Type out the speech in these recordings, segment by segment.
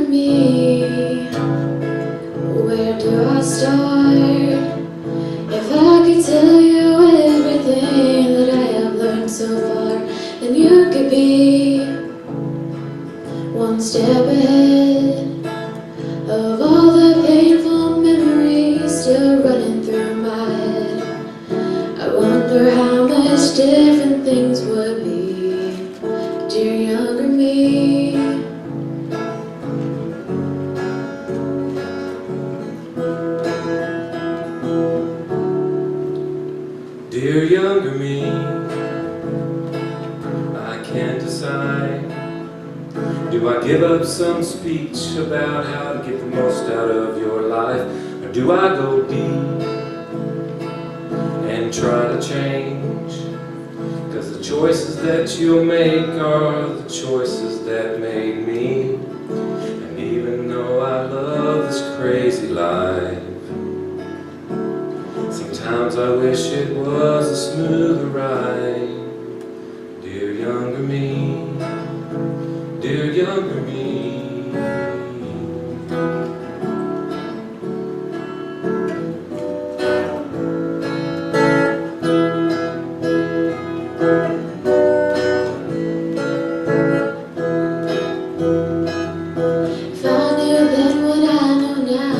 me, where do I start? If I could tell you everything that I have learned so far, then you could be one step ahead of all the painful memories still running through my head. I wonder how much different things would be, dear younger me. Dear younger me, I can't decide. Do I give up some speech about how to get the most out of your life? Or do I go deep and try to change? 'Cause the choices that you'll make are the choices that made me. And even though I love this crazy life, sometimes I wish it was a smoother ride. Dear younger me, dear younger me. If I knew then what I know now,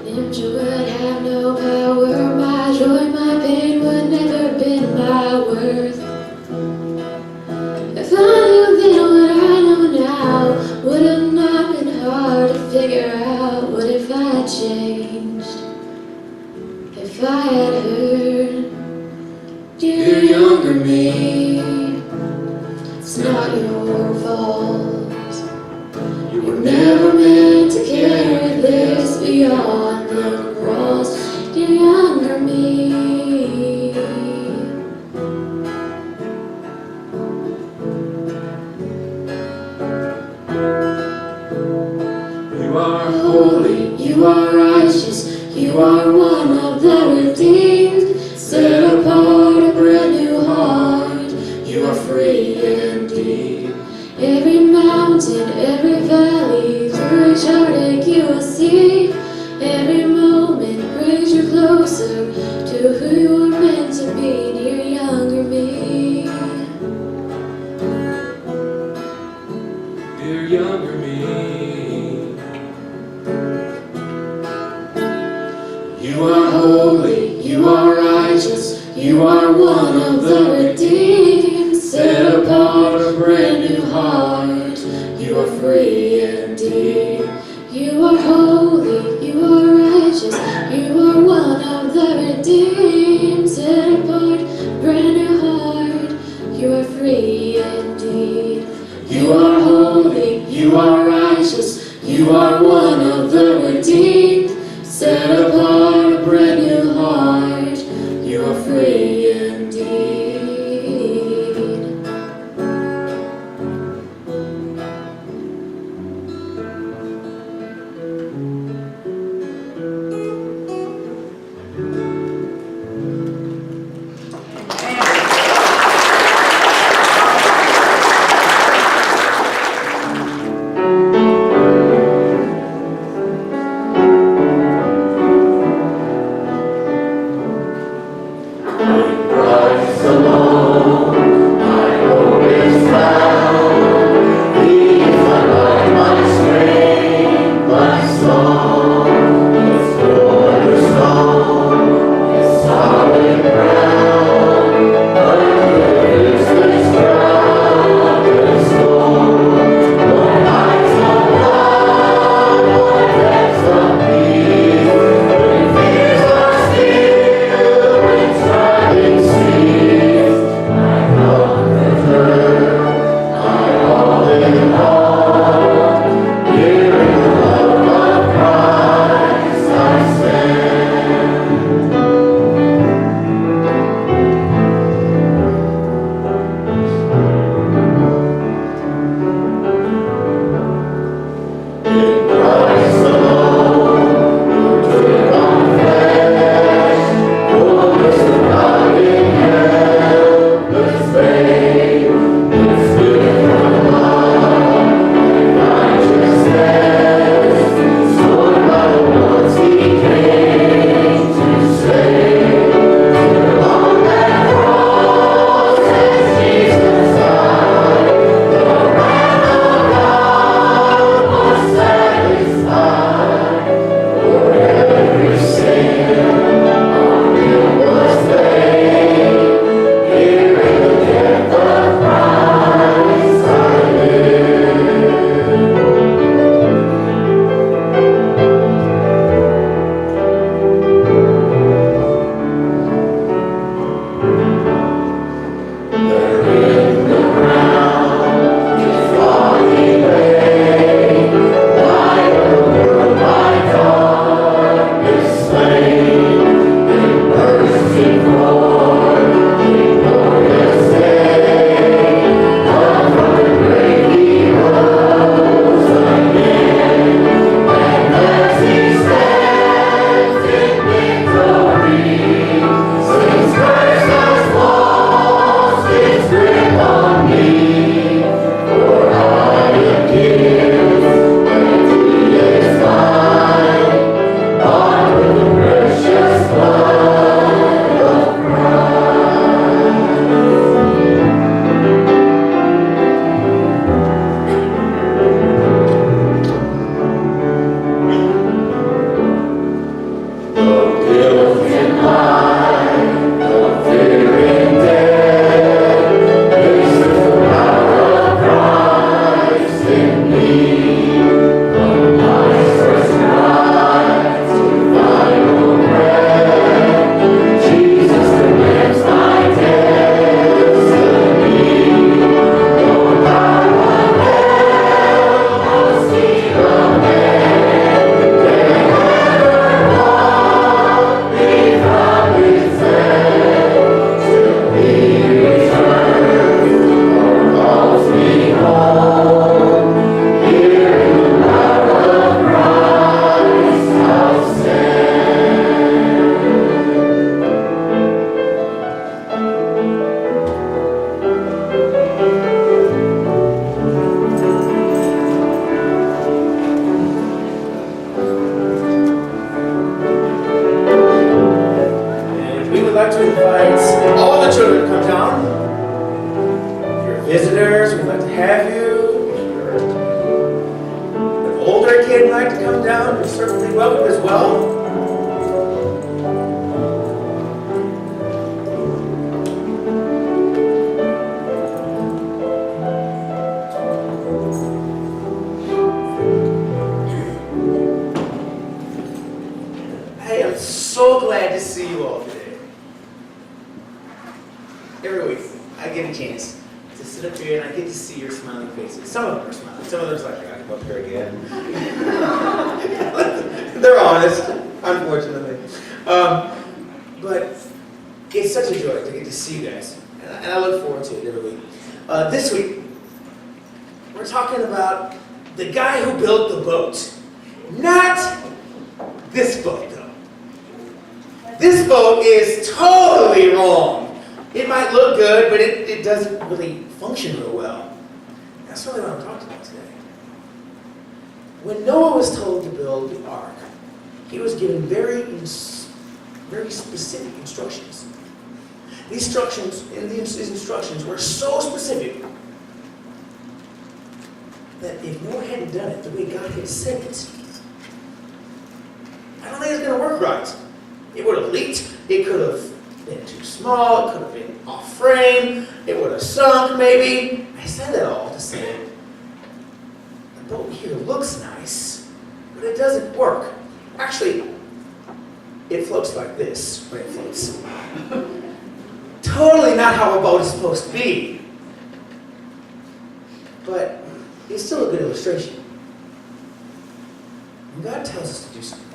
nature would have no power. My joy, my pain would never be my worth. If I knew then what I know now, would have not been hard to figure out. What if I changed? If I had heard, dear younger me, it's not your fault. You were never meant to carry this beyond the cross, dear younger me. You are holy, You are righteous, you are one of the redeemed, set apart, a brand new heart, you are free indeed. Every mountain, every valley, through each heartache you will see. Every moment brings you closer to who you are meant to be, dear younger me. dear younger me. You are holy, you are righteous, you are one of the redeemed, set apart, a brand new heart, you are free indeed. You are holy, you are righteous, you are one of the redeemed, set apart, brand new heart, you are free indeed. You are holy, you are righteous, you are one of the redeemed, set apart, a brand new heart, you are free indeed. they'd like to come down, you're certainly welcome as well. Hey, I'm so glad to see you all today. Every week, I get a chance to sit up here and I get to see your smiling faces. Some of them are smiling. Some of them are like, I gotta come up here again. They're honest, unfortunately. But it's such a joy to get to see you guys. And I look forward to it every week. This week, we're talking about the guy who built the boat. Not this boat, though. This boat is totally wrong. It might look good, but it doesn't really function real well. That's really what I'm talking about today. When Noah was told to build the ark, he was given very specific instructions. These instructions were so specific that if Noah hadn't done it the way God had said it, I don't think it's going to work right. It would have leaked. It could have been too small. It could have been off frame. It would have sunk, maybe. I said that all to say the boat here looks nice, but it doesn't work. Actually, it floats like this when it floats. Totally not how a boat is supposed to be. But it's still a good illustration. When God tells us to do something,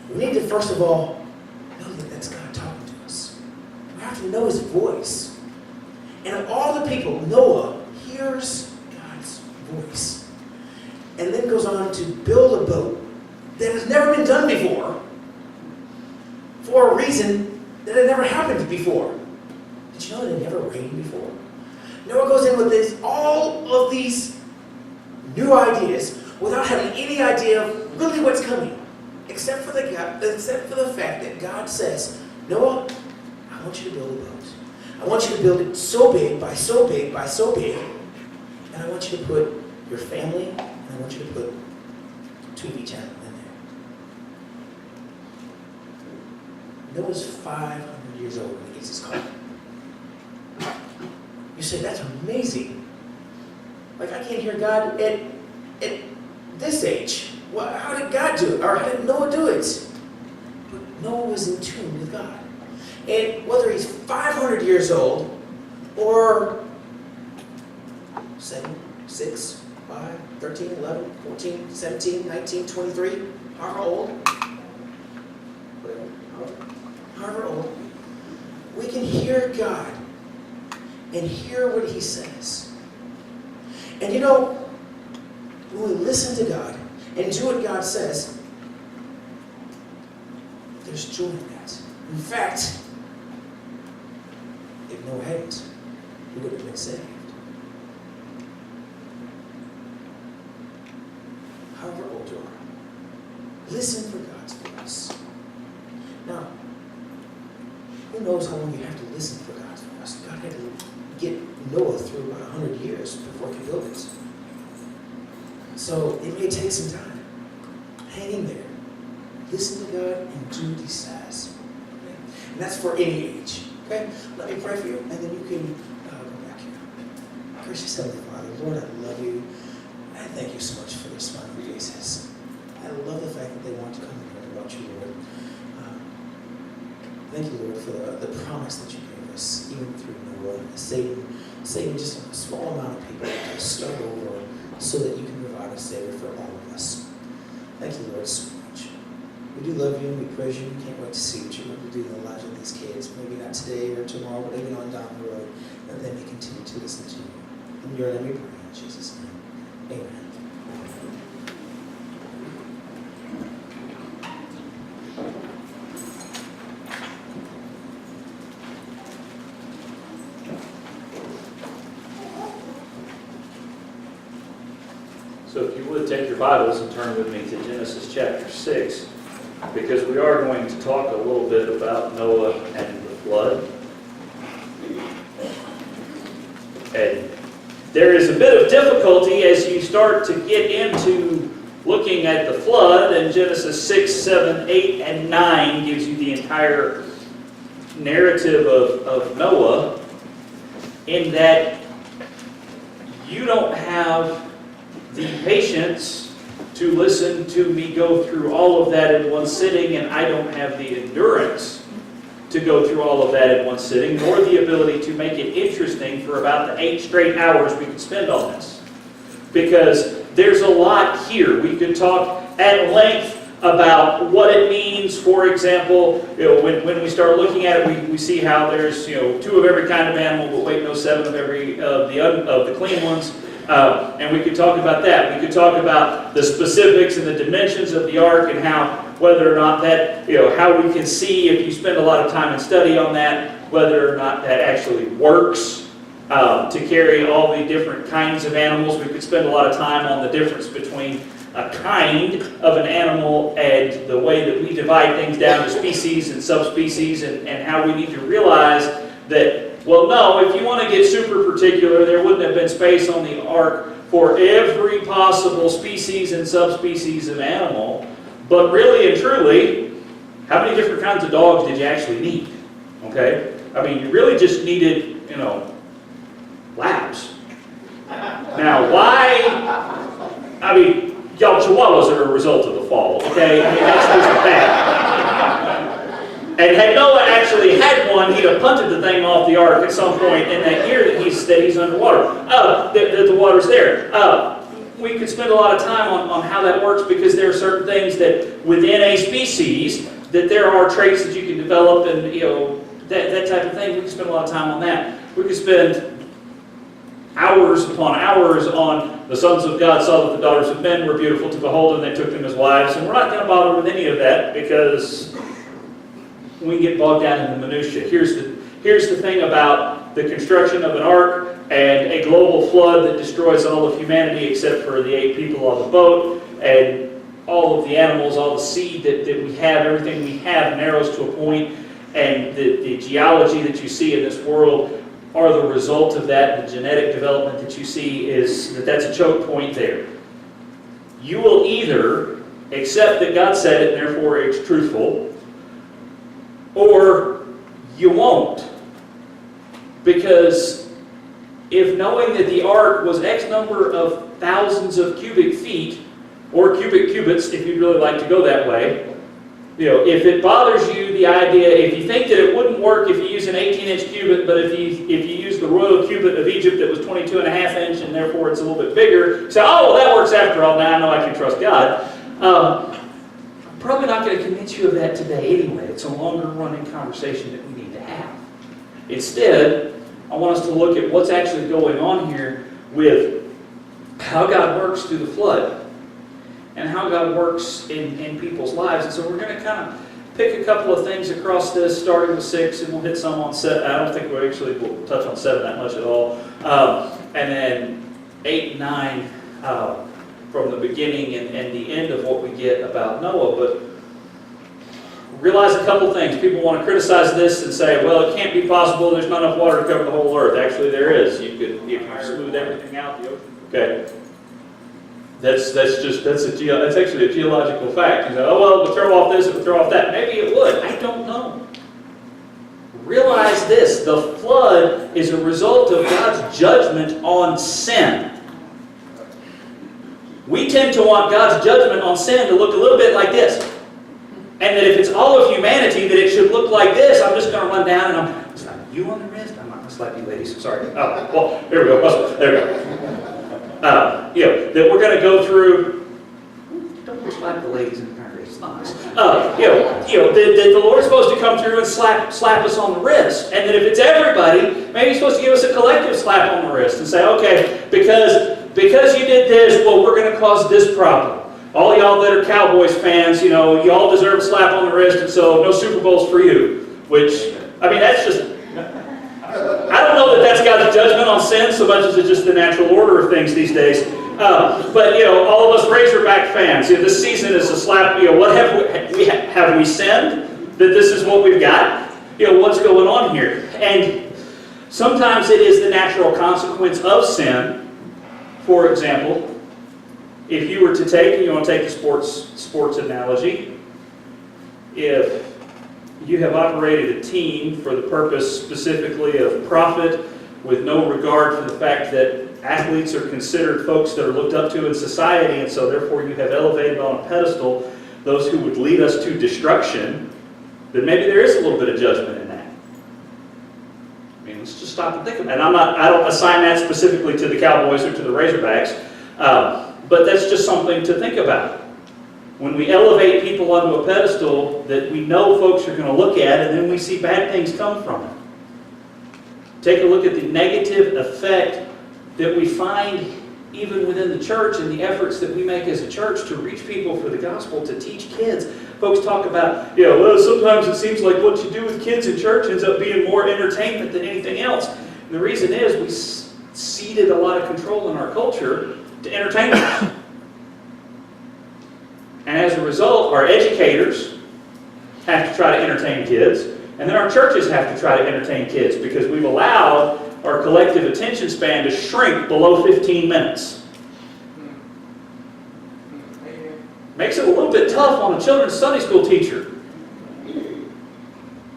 we need to first of all know that that's God talking to us. We have to know His voice. And of all the people, Noah hears God's voice. And then goes on to build a boat that has never been done before for a reason that had never happened before. Did you know that it never rained before? Noah goes in with all of these new ideas without having any idea of really what's coming, except for the fact that God says, Noah, I want you to build a boat. I want you to build it so big, by so big, by so big, and I want you to put your family, and I want you to put TV channel in there. Noah's 500 years old when he gets his call. You say, that's amazing. Like, I can't hear God at this age. Well, how did God do it? Or how did Noah do it? But Noah was in tune with God. And whether he's 500 years old or 7, 6, 5, 13, 11, 14, 17, 19, 23, however old, we can hear God and hear what He says. And you know, when we listen to God and do what God says, there's joy in that. In fact, if Noah hadn't, he would have been saved. However old you are, listen for God's voice. Now, who knows how long you have to listen for God's voice? God had to get Noah through about 100 years before he could build it. So it may take some time. Hang in there. Listen to God and do what He says. Okay? And that's for any age. Okay? Let me pray for you, and then you can go back here. Gracious Heavenly Father, Lord, I love you. I thank you so much for their smiling faces. I love the fact that they want to come and learn about you, Lord. Thank you, Lord, for the promise that you gave us, even through Noah, saving just a small amount of people to start over so that you can provide a Savior for all of us. Thank you, Lord, so much. We do love you and we praise you. We can't wait to see what you're going to do in the lives of these kids. Maybe not today or tomorrow, but even on down the road, that they may continue to listen to you. In your name we pray, in Jesus' name. Amen. So if you would take your Bibles and turn with me to Genesis chapter 6, because we are going to talk a little bit about Noah and the flood. And there is a bit of difficulty as you start to get into looking at the flood, and Genesis 6, 7, 8, and 9 gives you the entire narrative of Noah, in that you don't have the patience to listen to me go through all of that in one sitting, and I don't have the endurance to go through all of that in one sitting, nor the ability to make it interesting for about the 8 straight hours we could spend on this. Because there's a lot here. We could talk at length about what it means. For example, when we start looking at it, we see how there's 2 of every kind of animal, but wait, no 7 of every of the clean ones. And we could talk about that. We could talk about the specifics and the dimensions of the ark, and how, whether or not that, how we can see, if you spend a lot of time and study on that, whether or not that actually works to carry all the different kinds of animals. We could spend a lot of time on the difference between a kind of an animal and the way that we divide things down to species and subspecies, and how we need to realize that, well, no, if you want to get super particular, there wouldn't have been space on the ark for every possible species and subspecies of animal. But really and truly, how many different kinds of dogs did you actually need? Okay? I mean, you really just needed, labs. Now, why? I mean, y'all, chihuahuas are a result of the fall, okay? I mean, that's just bad. And had Noah actually had one, he'd have punted the thing off the ark at some point in that year that he's underwater, that the water's there. We could spend a lot of time on how that works, because there are certain things that within a species, that there are traits that you can develop, and that type of thing. We could spend a lot of time on that. We could spend hours upon hours on the sons of God saw that the daughters of men were beautiful to behold, and they took them as wives. And we're not going to bother with any of that, because we get bogged down in the minutia. Here's the thing about the construction of an ark and a global flood that destroys all of humanity except for the 8 people on the boat, and all of the animals, all the seed that we have, everything we have narrows to a point, and the geology that you see in this world are the result of that. The genetic development that you see is that's a choke point there. You will either accept that God said it and therefore it's truthful, or you won't. Because if knowing that the ark was X number of thousands of cubic feet, or cubic cubits if you'd really like to go that way, if it bothers you, the idea, if you think that it wouldn't work if you use an 18-inch cubit, but if you use the royal cubit of Egypt that was 22.5-inch and therefore it's a little bit bigger, you say, oh, well, that works after all. Now I know I can trust God. I'm probably not going to convince you of that today anyway. It's a longer running conversation that we need to have. Instead, I want us to look at what's actually going on here with how God works through the flood, and how God works in people's lives. And so we're going to kind of pick a couple of things across this, starting with 6, and we'll hit some on 7. I don't think we'll touch on 7 that much at all. And then 8 and 9 from the beginning and the end of what we get about Noah. But realize a couple things. People want to criticize this and say, well, it can't be possible. There's not enough water to cover the whole earth. Actually, there is. You could smooth everything out, the ocean. Okay. That's actually a geological fact. You say, oh, well, we'll throw off this, we'll throw off that. Maybe it would. I don't know. Realize this. The flood is a result of God's judgment on sin. We tend to want God's judgment on sin to look a little bit like this. And that if it's all of humanity, that it should look like this. I'm just going to run down and I'm slap you on the wrist. I'm not going to slap you, ladies. Sorry. Oh, well, there we go. There we go. That we're going to go through. Don't slap the ladies in the car. It's nice. That the Lord's supposed to come through and slap us on the wrist, and that if it's everybody, maybe He's supposed to give us a collective slap on the wrist and say, okay, because you did this, well, we're going to cause this problem. All y'all that are Cowboys fans, y'all deserve a slap on the wrist, and so no Super Bowls for you. Which, I mean, that's just. I don't know that that's God's judgment on sin so much as it's just the natural order of things these days. But all of us Razorback fans, this season is a slap. What have we sinned? That this is what we've got? What's going on here? And sometimes it is the natural consequence of sin. For example, If you were to take, you want to take the sports analogy, if you have operated a team for the purpose specifically of profit with no regard for the fact that athletes are considered folks that are looked up to in society, and so therefore you have elevated on a pedestal those who would lead us to destruction, then maybe there is a little bit of judgment in that. I mean, let's just stop and think about it. And I don't assign that specifically to the Cowboys or to the Razorbacks, but that's just something to think about. When we elevate people onto a pedestal that we know folks are going to look at, and then we see bad things come from it. Take a look at the negative effect that we find even within the church and the efforts that we make as a church to reach people for the gospel, to teach kids. Folks talk about, well, sometimes it seems like what you do with kids in church ends up being more entertainment than anything else. And the reason is we ceded a lot of control in our culture to entertainment. And as a result, our educators have to try to entertain kids, and then our churches have to try to entertain kids because we've allowed our collective attention span to shrink below 15 minutes. Makes it a little bit tough on a children's Sunday school teacher.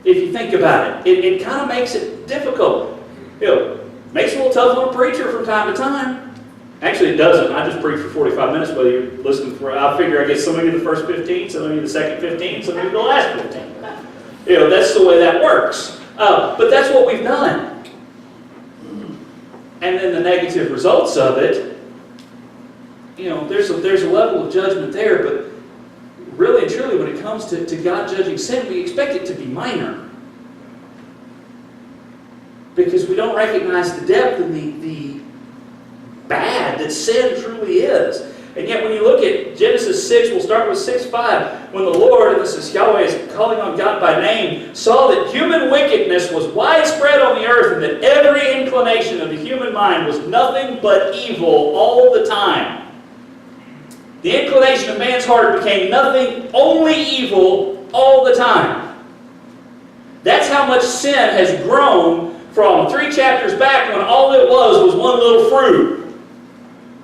If you think about it, it kind of makes it difficult. Makes it a little tough on a preacher from time to time. Actually, it doesn't. I just preach for 45 minutes, whether you're listening for, I figure I get some of you the first 15, some of you the second 15, some of you the last 15. That's the way that works. But that's what we've done. And then the negative results of it, there's a level of judgment there, but really and truly when it comes to God judging sin, we expect it to be minor. Because we don't recognize the depth and the bad that sin truly is. And yet when you look at Genesis 6, we'll start with 6:5, when the Lord, and this is Yahweh is calling on God by name, saw that human wickedness was widespread on the earth, and that every inclination of the human mind was nothing but evil all the time. The inclination of man's heart became nothing, only evil all the time. That's how much sin has grown from 3 chapters back when all it was one little fruit.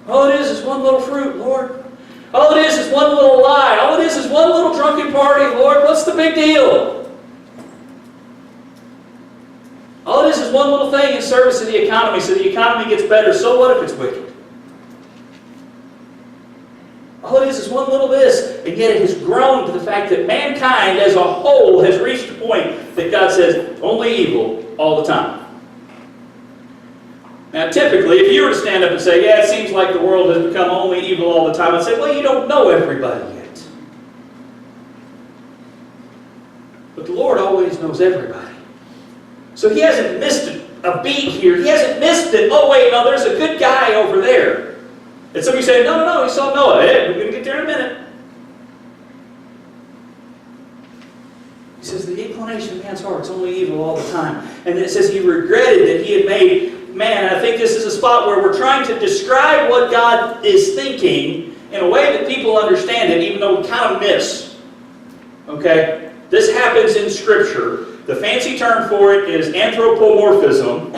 All it is one little fruit, Lord. All it is one little lie. All it is one little drunken party, Lord. What's the big deal? All it is one little thing in service of the economy, so the economy gets better. So what if it's wicked? All it is one little this, and yet it has grown to the fact that mankind as a whole has reached a point that God says, only evil all the time. Now typically, if you were to stand up and say, yeah, it seems like the world has become only evil all the time, I'd say, well, you don't know everybody yet. But the Lord always knows everybody. So He hasn't missed a beat here. He hasn't missed it. Oh, wait, no, there's a good guy over there. And some of you say, no, he saw Noah. Hey, we're going to get there in a minute. He says, the inclination of man's heart is only evil all the time. And it says He regretted that He had made man. I think this is a spot where we're trying to describe what God is thinking in a way that people understand it, even though we kind of miss. Okay? This happens in Scripture. The fancy term for it is anthropomorphism.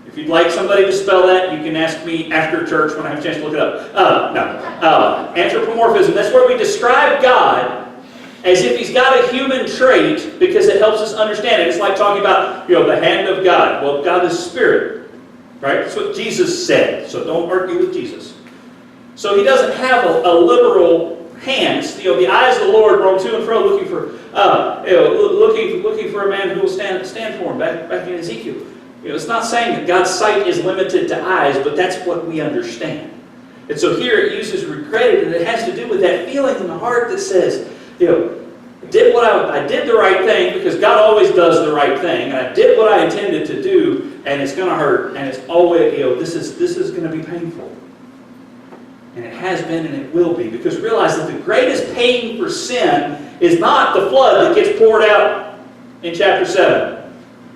If you'd like somebody to spell that, you can ask me after church when I have a chance to look it up. Anthropomorphism, that's where we describe God as if He's got a human trait because it helps us understand it. It's like talking about, the hand of God. Well, God is spirit, right? That's what Jesus said, so don't argue with Jesus. So He doesn't have a literal hand. The eyes of the Lord roam to and fro looking for a man who will stand for Him, back in Ezekiel. It's not saying that God's sight is limited to eyes, but that's what we understand. And so here it uses regretted, and it has to do with that feeling in the heart that says, I did the right thing because God always does the right thing, and I did what I intended to do, and it's going to hurt, and it's always, this is going to be painful. And it has been, and it will be, because realize that the greatest pain for sin is not the flood that gets poured out in chapter 7.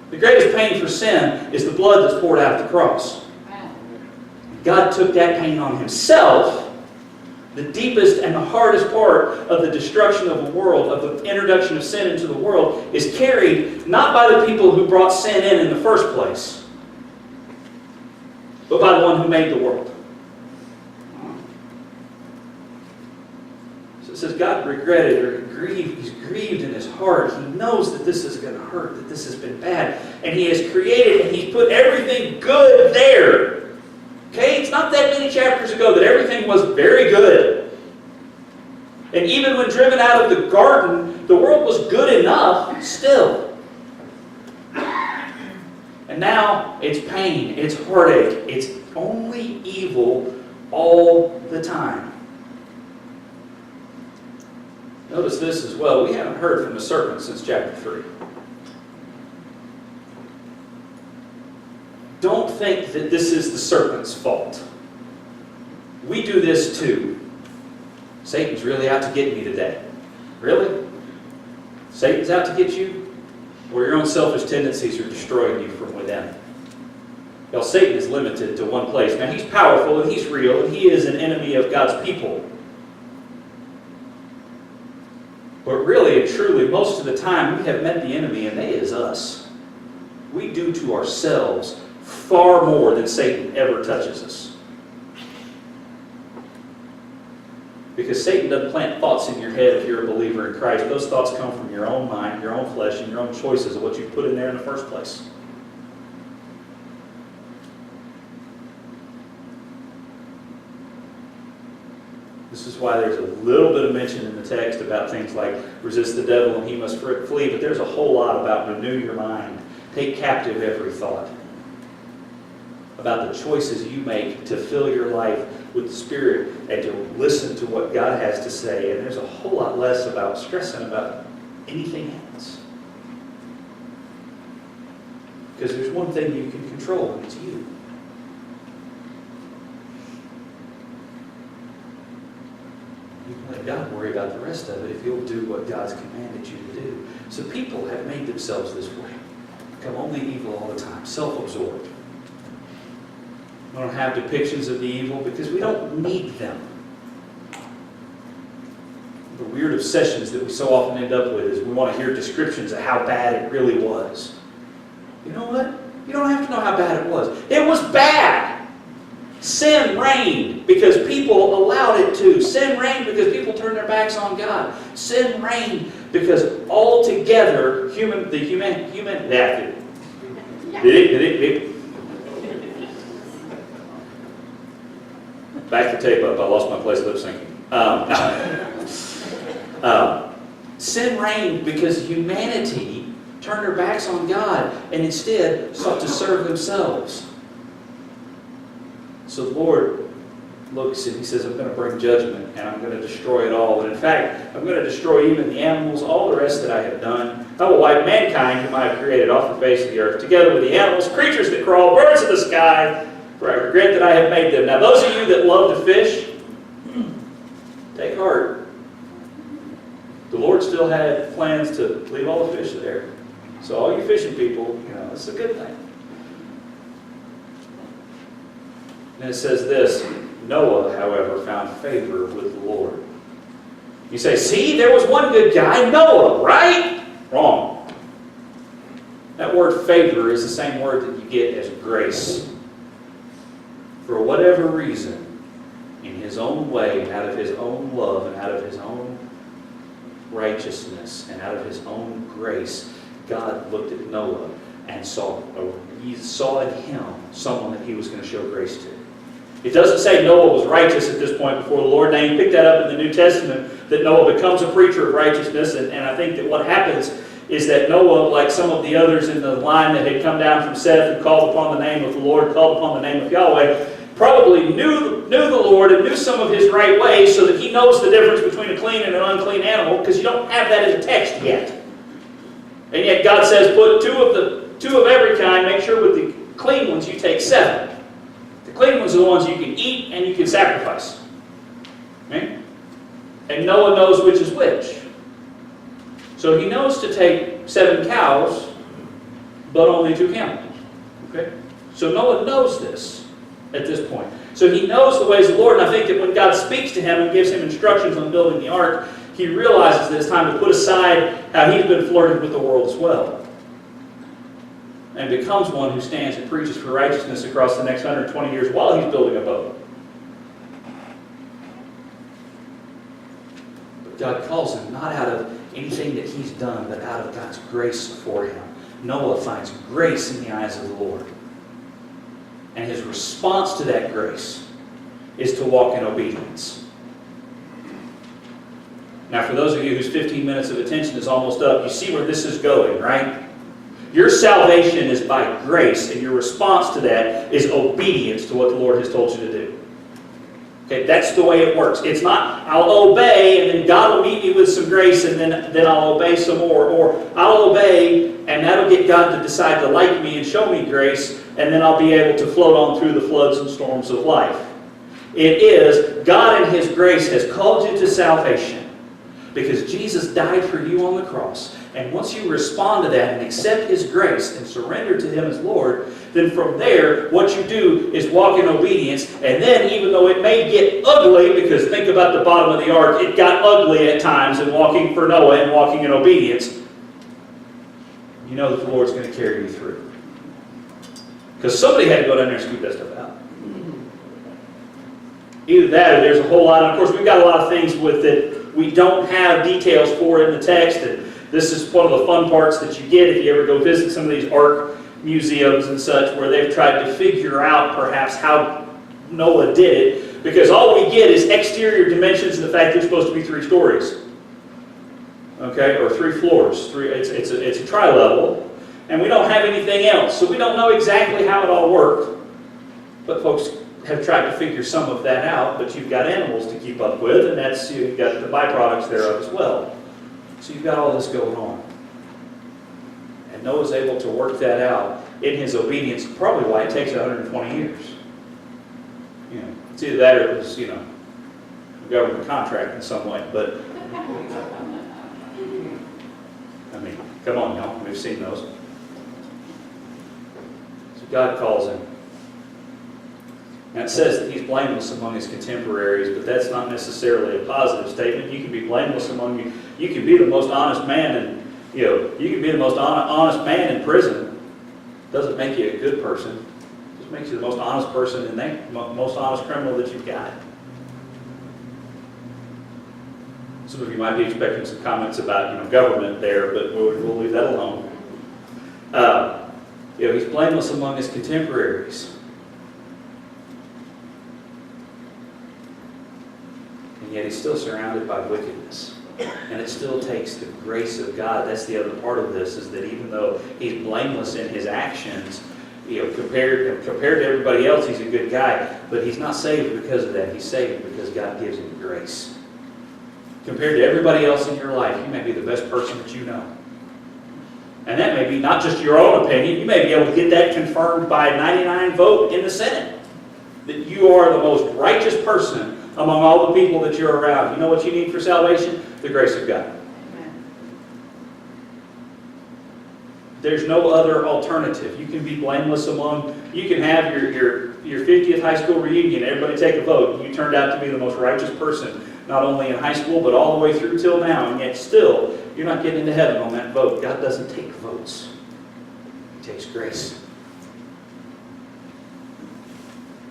The greatest pain for sin is the blood that's poured out at the cross. God took that pain on Himself. The deepest and the hardest part of the destruction of the world, of the introduction of sin into the world, is carried not by the people who brought sin in the first place, but by the one who made the world. says God regretted or he's grieved in his heart. He knows that this is going to hurt, that this has been bad. And he has created and he's put everything good there. Okay? It's not that many chapters ago that everything was very good. And even when driven out of the garden, the world was good enough still. And now it's pain, it's heartache, it's only evil all the time. Notice this as well. We haven't heard from the serpent since chapter 3. Don't think that this is the serpent's fault. We do this too. Satan's really out to get me today. Really? Satan's out to get you? Or your own selfish tendencies are destroying you from within? Well, Satan is limited to one place. Now, he's powerful and he's real and he is an enemy of God's people. But really and truly, most of the time, we have met the enemy and they is us. We do to ourselves far more than Satan ever touches us. Because Satan doesn't plant thoughts in your head if you're a believer in Christ. Those thoughts come from your own mind, your own flesh, and your own choices of what you put in there in the first place. This is why there's a little bit of mention in the text about things like resist the devil and he must flee, but there's a whole lot about renew your mind, take captive every thought, about the choices you make to fill your life with the Spirit and to listen to what God has to say. And there's a whole lot less about stressing about anything else. Because there's one thing you can control, and it's you. You can let God worry about the rest of it if you'll do what God's commanded you to do. So people have made themselves this way. Become only evil all the time, self-absorbed. We don't have depictions of the evil because we don't need them. The weird obsessions that we so often end up with is we want to hear descriptions of how bad it really was. You know what? You don't have to know how bad it was. It was bad. Sin reigned because people allowed it to. Sin reigned because people turned their backs on God. Sin reigned because altogether Back the tape up. I lost my place lip syncing. Sin reigned because humanity turned their backs on God and instead sought to serve themselves. So the Lord looks and he says, I'm going to bring judgment and I'm going to destroy it all. And in fact, I'm going to destroy even the animals, all the rest that I have done. I will wipe mankind whom I have created off the face of the earth, together with the animals, creatures that crawl, birds of the sky, for I regret that I have made them. Now those of you that love to fish, take heart. The Lord still had plans to leave all the fish there. So all you fishing people, it's a good thing. And it says this, Noah, however, found favor with the Lord. You say, see, there was one good guy, Noah, right? Wrong. That word favor is the same word that you get as grace. For whatever reason, in his own way, and out of his own love, and out of his own righteousness, and out of his own grace, God looked at Noah and saw in him someone that he was going to show grace to. It doesn't say Noah was righteous at this point before the Lord. Now you pick that up in the New Testament, that Noah becomes a preacher of righteousness, and I think that what happens is that Noah, like some of the others in the line that had come down from Seth and called upon the name of the Lord, called upon the name of Yahweh, probably knew the Lord and knew some of his right ways so that he knows the difference between a clean and an unclean animal, because you don't have that in the text yet. And yet God says, put two of every kind, make sure with the clean ones you take 7. The clean ones are the ones you can eat and you can sacrifice. Okay? And Noah knows which is which. So he knows to take 7 cows, but only 2 camels. Okay? So Noah knows this at this point. So he knows the ways of the Lord, and I think that when God speaks to him and gives him instructions on building the ark, he realizes that it's time to put aside how he's been flirting with the world as well. And becomes one who stands and preaches for righteousness across the next 120 years while he's building a boat. But God calls him not out of anything that he's done, but out of God's grace for him. Noah finds grace in the eyes of the Lord. And his response to that grace is to walk in obedience. Now, for those of you whose 15 minutes of attention is almost up, you see where this is going, right? Your salvation is by grace, and your response to that is obedience to what the Lord has told you to do. Okay, that's the way it works. It's not, I'll obey, and then God will meet me with some grace, and then I'll obey some more. Or I'll obey, and that'll get God to decide to like me and show me grace, and then I'll be able to float on through the floods and storms of life. It is, God in His grace has called you to salvation because Jesus died for you on the cross. And once you respond to that and accept His grace and surrender to Him as Lord, then from there, what you do is walk in obedience. And then, even though it may get ugly, because think about the bottom of the ark, it got ugly at times in walking for Noah and walking in obedience, you know that the Lord's going to carry you through. Because somebody had to go down there and scoop that stuff out. Either that or there's a whole lot. And of course, we've got a lot of things with it we don't have details for in the text. And this is one of the fun parts that you get if you ever go visit some of these ark museums and such, where they've tried to figure out perhaps how Noah did it. Because all we get is exterior dimensions and the fact there's supposed to be 3 stories. Okay, or 3 floors. It's a tri-level. And we don't have anything else. So we don't know exactly how it all worked. But folks have tried to figure some of that out. But you've got animals to keep up with, and that's, you've got the byproducts thereof as well. So you've got all this going on. And Noah's able to work that out in his obedience, probably why it takes 120 years. You know, it's either that or it was, a government contract in some way. But, I mean, come on, y'all. We've seen those. So God calls him. And it says that he's blameless among his contemporaries, but that's not necessarily a positive statement. You can be blameless among you. You can be the most honest man, and you can be the most honest man in prison. Doesn't make you a good person. It just makes you the most honest person and the most honest criminal that you've got. Some of you might be expecting some comments about government there, but we'll leave that alone. He's blameless among his contemporaries. And yet he's still surrounded by wickedness. And it still takes the grace of God. That's the other part of this, is that even though he's blameless in his actions, compared to everybody else, he's a good guy. But he's not saved because of that. He's saved because God gives him grace. Compared to everybody else in your life, you may be the best person that you know. And that may be not just your own opinion. You may be able to get that confirmed by a 99 vote in the Senate. That you are the most righteous person among all the people that you're around. You know what you need for salvation? The grace of God. Amen. There's no other alternative. You can be blameless you can have your 50th high school reunion, everybody take a vote, and you turned out to be the most righteous person, not only in high school, but all the way through till now, and yet still, you're not getting into heaven on that vote. God doesn't take votes. He takes grace.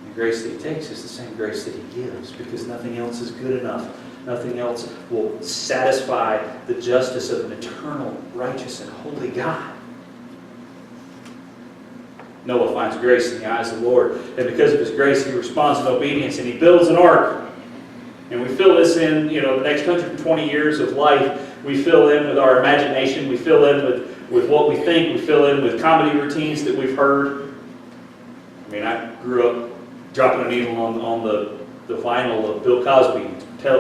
The grace that He takes is the same grace that He gives, because nothing else is good enough. Nothing else will satisfy the justice of an eternal, righteous, and holy God. Noah finds grace in the eyes of the Lord, and because of his grace, he responds in obedience, and he builds an ark. And we fill this in, the next 120 years of life, we fill in with our imagination, we fill in with what we think, we fill in with comedy routines that we've heard. I mean, I grew up dropping a needle on the vinyl of Bill Cosby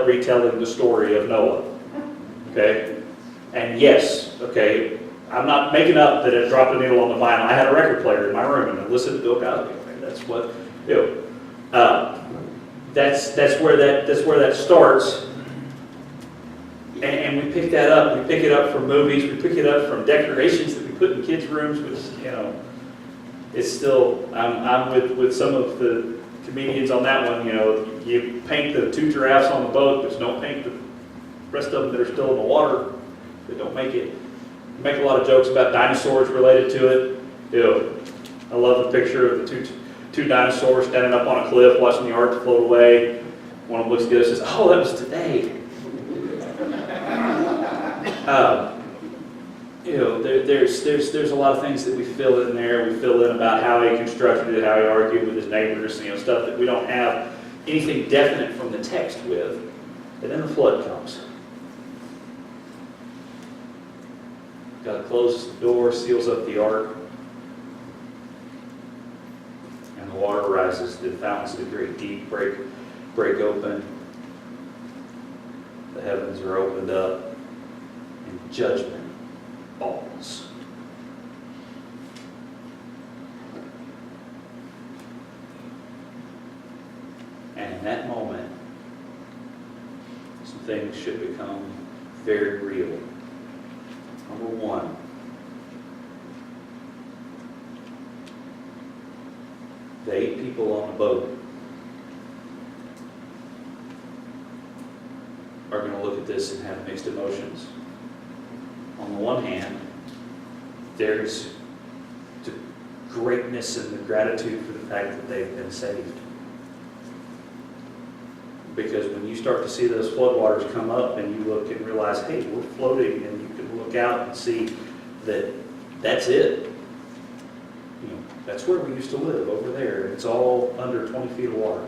retelling the story of Noah. Okay? And yes, okay, I'm not making up that it dropped a needle on the vinyl. I had a record player in my room and I listened to Bill Cosby. Okay? That's what, that's where that starts. And we pick that up. We pick it up from movies. We pick it up from decorations that we put in kids' rooms, which, it's still, I'm with some of the comedians on that one. You paint the 2 giraffes on the boat, but don't paint the rest of them that are still in the water that don't make it. We make a lot of jokes about dinosaurs related to it. I love the picture of the two dinosaurs standing up on a cliff watching the ark float away. One of them looks good and says, "Oh, that was today." There's a lot of things that we fill in there. We fill in about how he constructed it, how he argued with his neighbors, stuff that we don't have anything definite from the text with. And then the flood comes. God closes the door, seals up the ark, and the water rises. The fountains of the great deep break open. The heavens are opened up, and judgment falls. And in that moment, some things should become very real. Number one, the 8 people on the boat are going to look at this and have mixed emotions. On the one hand, there's the greatness and the gratitude for the fact that they've been saved. Because when you start to see those floodwaters come up and you look and realize, hey, we're floating, and you can look out and see that that's it. That's where we used to live, over there. It's all under 20 feet of water.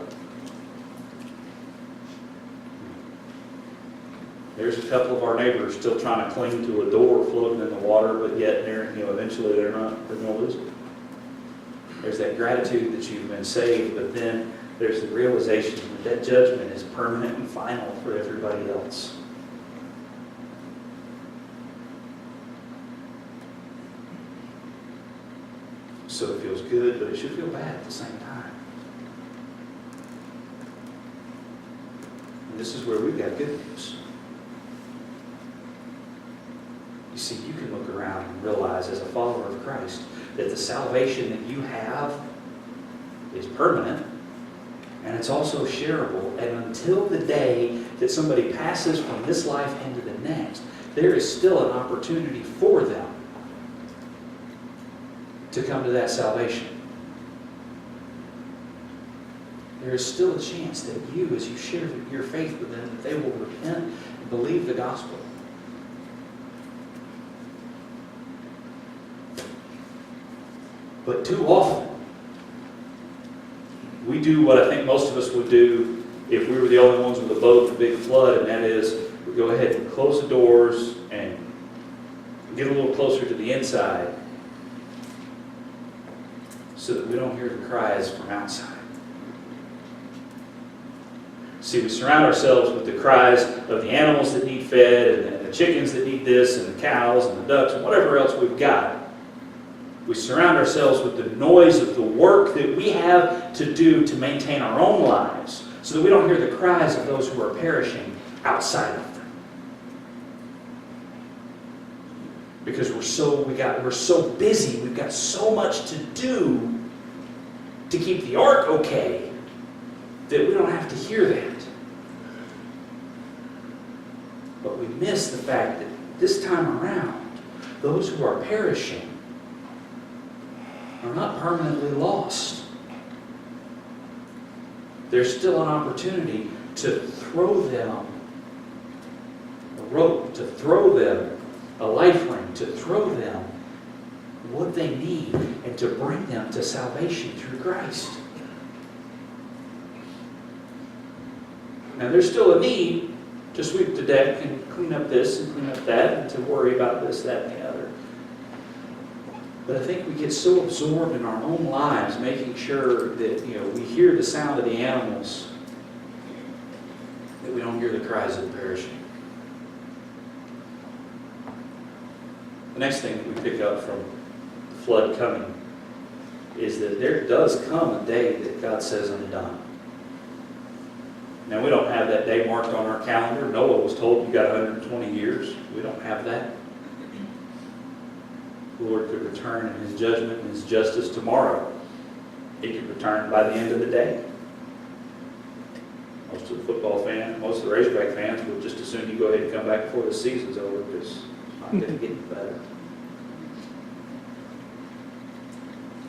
There's a couple of our neighbors still trying to cling to a door floating in the water, but yet eventually they're going to lose it. There's that gratitude that you've been saved, but then there's the realization that judgment is permanent and final for everybody else. So it feels good, but it should feel bad at the same time. And this is where we've got good news. You see, you can look around and realize as a follower of Christ that the salvation that you have is permanent, and it's also shareable. And until the day that somebody passes from this life into the next, there is still an opportunity for them to come to that salvation. There is still a chance that you, as you share your faith with them, that they will repent and believe the gospel. But too often, we do what I think most of us would do if we were the only ones with a boat in a big flood, and that is we go ahead and close the doors and get a little closer to the inside so that we don't hear the cries from outside. See, we surround ourselves with the cries of the animals that need fed, and the chickens that need this, and the cows, and the ducks, and whatever else we've got. We surround ourselves with the noise of the work that we have to do to maintain our own lives, so that we don't hear the cries of those who are perishing outside of them. Because we're so busy, we've got so much to do to keep the ark okay, that we don't have to hear that. But we miss the fact that this time around, those who are perishing are not permanently lost. There's still an opportunity to throw them a rope, to throw them a life ring, to throw them what they need, and to bring them to salvation through Christ. Now, there's still a need to sweep the deck and clean up this and clean up that, and to worry about this, that, and the other. But I think we get so absorbed in our own lives, making sure that we hear the sound of the animals, that we don't hear the cries of the perishing. The next thing that we pick up from the flood coming is that there does come a day that God says, I'm done. Now, we don't have that day marked on our calendar. Noah was told, you got 120 years. We don't have that. The Lord could return in His judgment and His justice tomorrow. He could return by the end of the day. Most of the football fans, most of the Razorback fans would just as soon you go ahead and come back before the season's over, because it's not going to get any better.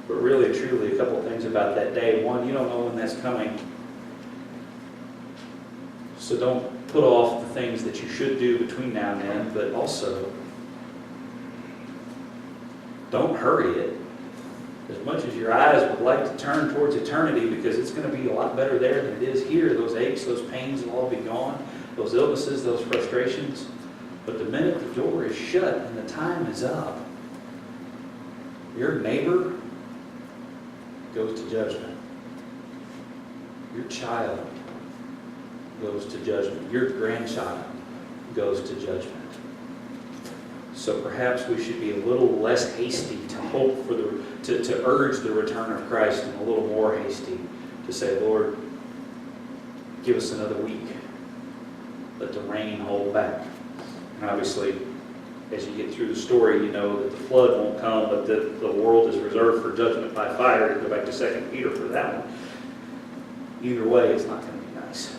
But really, truly, a couple of things about that day. One, you don't know when that's coming. So don't put off the things that you should do between now and then, but also don't hurry it. As much as your eyes would like to turn towards eternity, because it's going to be a lot better there than it is here. Those aches, those pains will all be gone. Those illnesses, those frustrations. But the minute the door is shut and the time is up, your neighbor goes to judgment. Your child goes to judgment. Your grandchild goes to judgment. So perhaps we should be a little less hasty to hope for to urge the return of Christ, and a little more hasty to say, Lord, give us another week. Let the rain hold back. And obviously, as you get through the story, you know that the flood won't come, but that the world is reserved for judgment by fire. You go back to 2 Peter for that one. Either way, it's not going to be nice.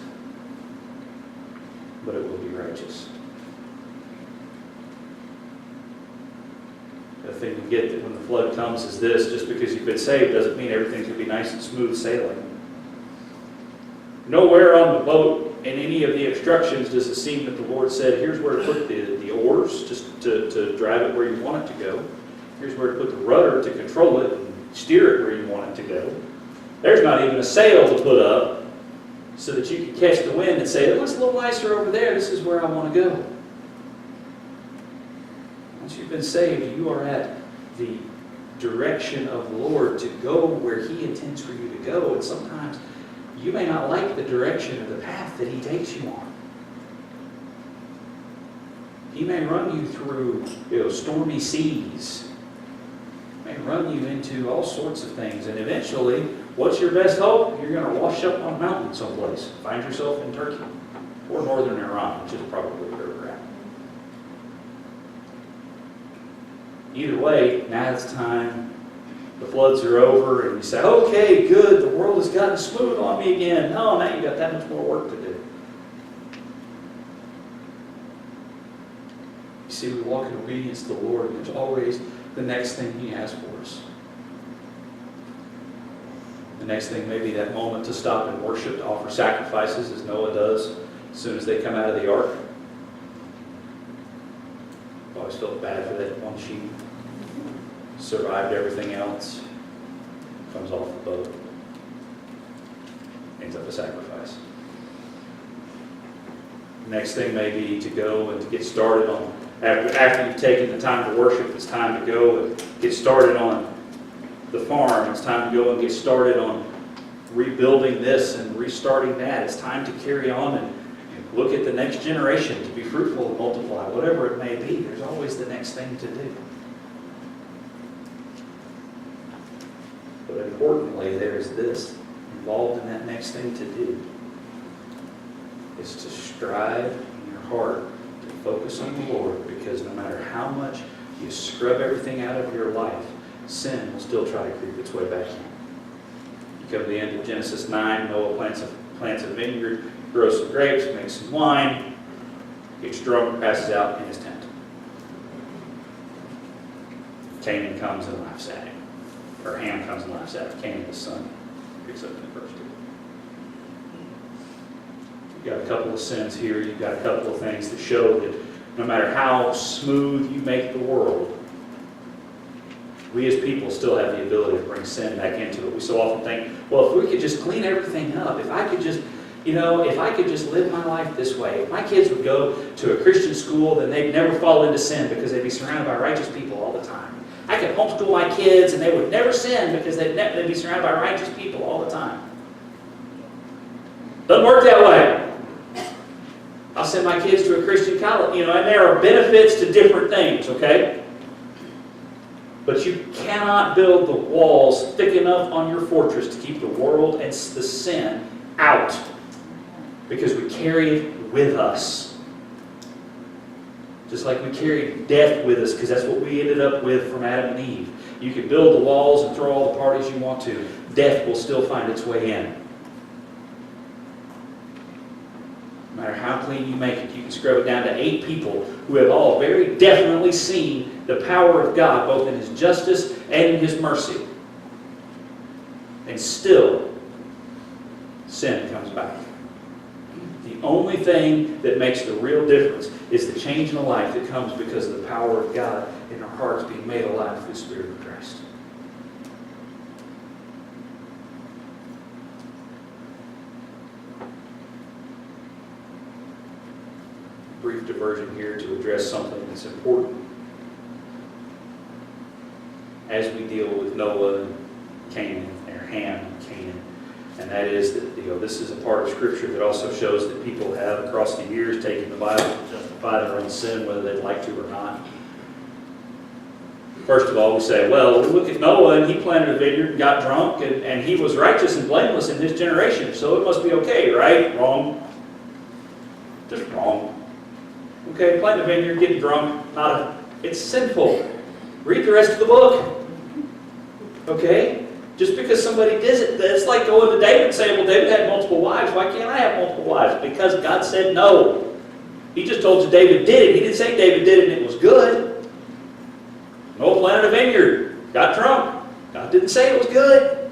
But it will be righteous. The thing you get that when the flood comes is this: just because you've been saved doesn't mean everything's going to be nice and smooth sailing. Nowhere on the boat in any of the instructions does it seem that the Lord said, here's where to put the oars, just to drive it where you want it to go. Here's where to put the rudder to control it and steer it where you want it to go. There's not even a sail to put up so that you can catch the wind and say, it looks a little nicer over there, this is where I want to go. Once you've been saved, you are at the direction of the Lord to go where He intends for you to go. And sometimes you may not like the direction or the path that He takes you on. He may run you through stormy seas. He may run you into all sorts of things. And eventually, what's your best hope? You're going to wash up on a mountain someplace. Find yourself in Turkey or northern Iran, which is probably where we're at. Either way, now it's time. The floods are over, and you say, okay, good, the world has gotten smooth on me again. No, now you've got that much more work to do. You see, we walk in obedience to the Lord, and there's always the next thing He has for us. The next thing may be that moment to stop and worship, to offer sacrifices, as Noah does as soon as they come out of the ark. I've always felt bad for that one sheep. Survived everything else, comes off the boat, ends up a sacrifice. Next thing may be to go and to get started on, after you've taken the time to worship, it's time to go and get started on the farm. It's time to go and get started on rebuilding this and restarting that. It's time to carry on and look at the next generation, to be fruitful and multiply, whatever it may be. There's always the next thing to do. But importantly, there's this involved in that next thing to do, is to strive in your heart to focus on the Lord, because no matter how much you scrub everything out of your life, sin will still try to creep its way back in. You come to the end of Genesis 9, Noah plants a vineyard, grows some grapes, makes some wine, gets drunk, passes out in his tent. Canaan comes and laughs at him. Or Ham comes and laughs at him. Canaan, his son, picks up in the first two. You've got a couple of sins here. You've got a couple of things that show that no matter how smooth you make the world, we as people still have the ability to bring sin back into it. We so often think, well, if we could just clean everything up, if I could just, if I could just live my life this way, if my kids would go to a Christian school, then they'd never fall into sin because they'd be surrounded by righteous people all the time. I could homeschool my kids and they would never sin because they'd be surrounded by righteous people all the time. Doesn't work that way. I'll send my kids to a Christian college, and there are benefits to different things, okay? But you cannot build the walls thick enough on your fortress to keep the world and the sin out, because we carry it with us. Just like we carried death with us, because that's what we ended up with from Adam and Eve. You can build the walls and throw all the parties you want to. Death will still find its way in. No matter how clean you make it, you can scrub it down to 8 people who have all very definitely seen the power of God, both in His justice and in His mercy. And still, sin comes back. The only thing that makes the real difference is the change in a life that comes because of the power of God in our hearts being made alive through the Spirit of Christ. Brief diversion here to address something that's important as we deal with Noah and Canaan, or Ham and Canaan, and that is that this is a part of Scripture that also shows that people have across the years taken the Bible to justify their own sin, whether they'd like to or not. First of all, we say, well, look at Noah, and he planted a vineyard and got drunk, and he was righteous and blameless in his generation, so it must be okay, right? Wrong. Just wrong. Okay, planting a vineyard, getting drunk, it's sinful. Read the rest of the book. Okay? Just because somebody does it, it's like going to David and saying, well, David had multiple wives. Why can't I have multiple wives? Because God said no. He just told you David did it. He didn't say David did it and it was good. Noah planted a vineyard, got drunk. God didn't say it was good.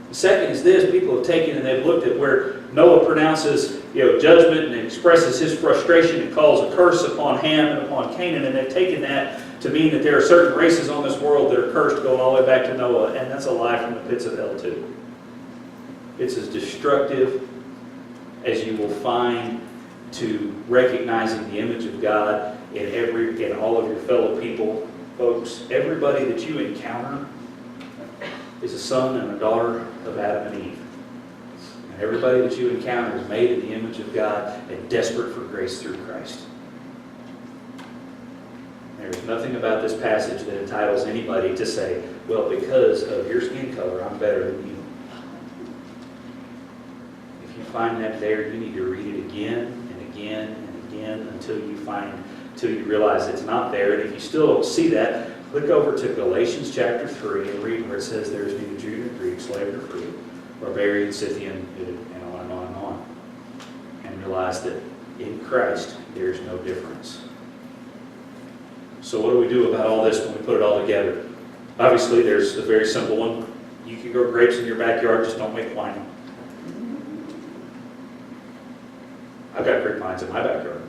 The second is this: people have taken and they've looked at where Noah pronounces judgment and expresses his frustration and calls a curse upon Ham and upon Canaan, and they've taken that to mean that there are certain races on this world that are cursed going all the way back to Noah, and that's a lie from the pits of hell too. It's as destructive as you will find to recognizing the image of God in all of your fellow people. Folks, everybody that you encounter is a son and a daughter of Adam and Eve. And everybody that you encounter is made in the image of God and desperate for grace through Christ. There's nothing about this passage that entitles anybody to say, well, because of your skin color, I'm better than you. If you find that there, you need to read it again and again and again until you realize it's not there. And if you still don't see that, click over to Galatians chapter 3 and read where it says there's neither Jew nor Greek, slave nor free, barbarian, Scythian, and on and on and on. And realize that in Christ there's no difference. So what do we do about all this when we put it all together? Obviously, there's a very simple one. You can grow grapes in your backyard, just don't make wine. I've got grapevines in my backyard.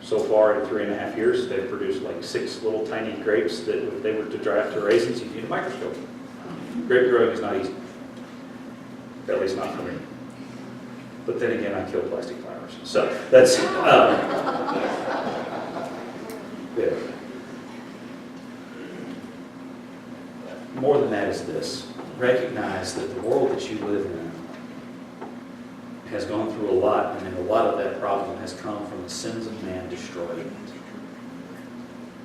So far, in 3.5 years, they've produced like 6 little tiny grapes that if they were to dry up to raisins, you'd need a microscope. Grape growing is not easy. At least not for me. But then again, I kill plastic flowers. So that's... yeah. More than that is this. Recognize that the world that you live in has gone through a lot, and a lot of that problem has come from the sins of man destroying it.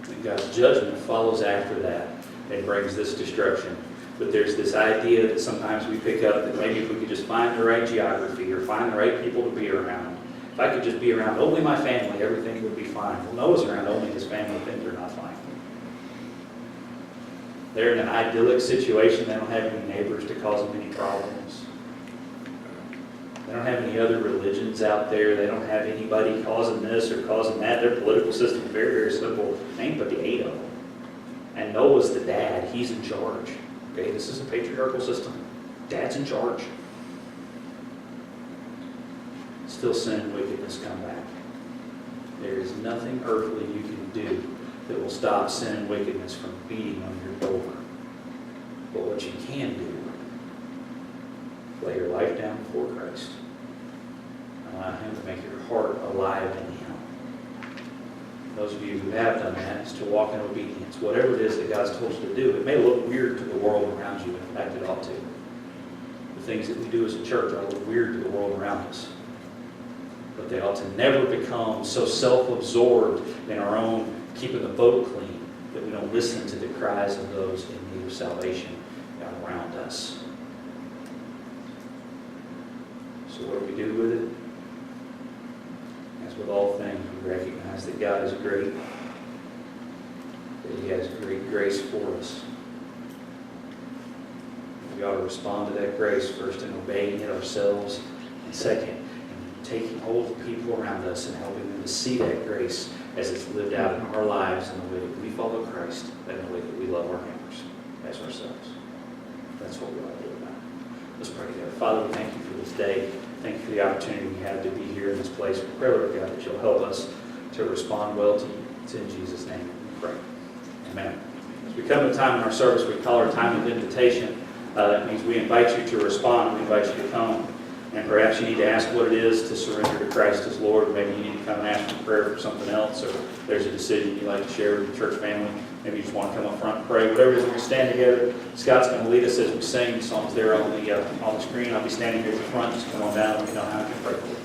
And God's judgment follows after that and brings this destruction. But there's this idea that sometimes we pick up that maybe if we could just find the right geography or find the right people to be around, if I could just be around only my family, everything would be fine. Well, Noah's around only his family, things are not fine. They're in an idyllic situation. They don't have any neighbors to cause them any problems. They don't have any other religions out there. They don't have anybody causing this or causing that. Their political system is very, very simple. Ain't but the 8 of them. And Noah's the dad. He's in charge. Okay, this is a patriarchal system. Dad's in charge. Still sin and wickedness come back. There is nothing earthly you can do that will stop sin and wickedness from beating on your door. But what you can do, lay your life down before Christ. Allow Him to make your heart alive in Him. Those of you who have done that is to walk in obedience. Whatever it is that God's told you to do, it may look weird to the world around you. In fact, it ought to. The things that we do as a church ought to look weird to the world around us. But they ought to never become so self-absorbed in our own keeping the boat clean that we don't listen to the cries of those in need of salvation around us. So what do we do with it? As with all things, we recognize that God is great, that He has great grace for us. We ought to respond to that grace, first in obeying it ourselves, and second, in taking hold of the people around us and helping them to see that grace as it's lived out in our lives in the way that we follow Christ and the way that we love our neighbors as ourselves. That's what we ought to do about it. Let's pray together. Father, we thank You for this day. Thank you for the opportunity we have to be here in this place. We pray, Lord God, that you'll help us to respond well to you. It's in Jesus' name we pray. Amen. As we come to the time in our service, we call our time of invitation. That means we invite you to respond. We invite you to come. And perhaps you need to ask what it is to surrender to Christ as Lord. Maybe you need to come and ask for prayer for something else, or there's a decision you'd like to share with the church family. Maybe you just want to come up front and pray. Whatever it is, we're going to stand together. Scott's going to lead us as we sing. The song's there on the screen. I'll be standing here at the front. Just come on down and let me know how I can pray for you.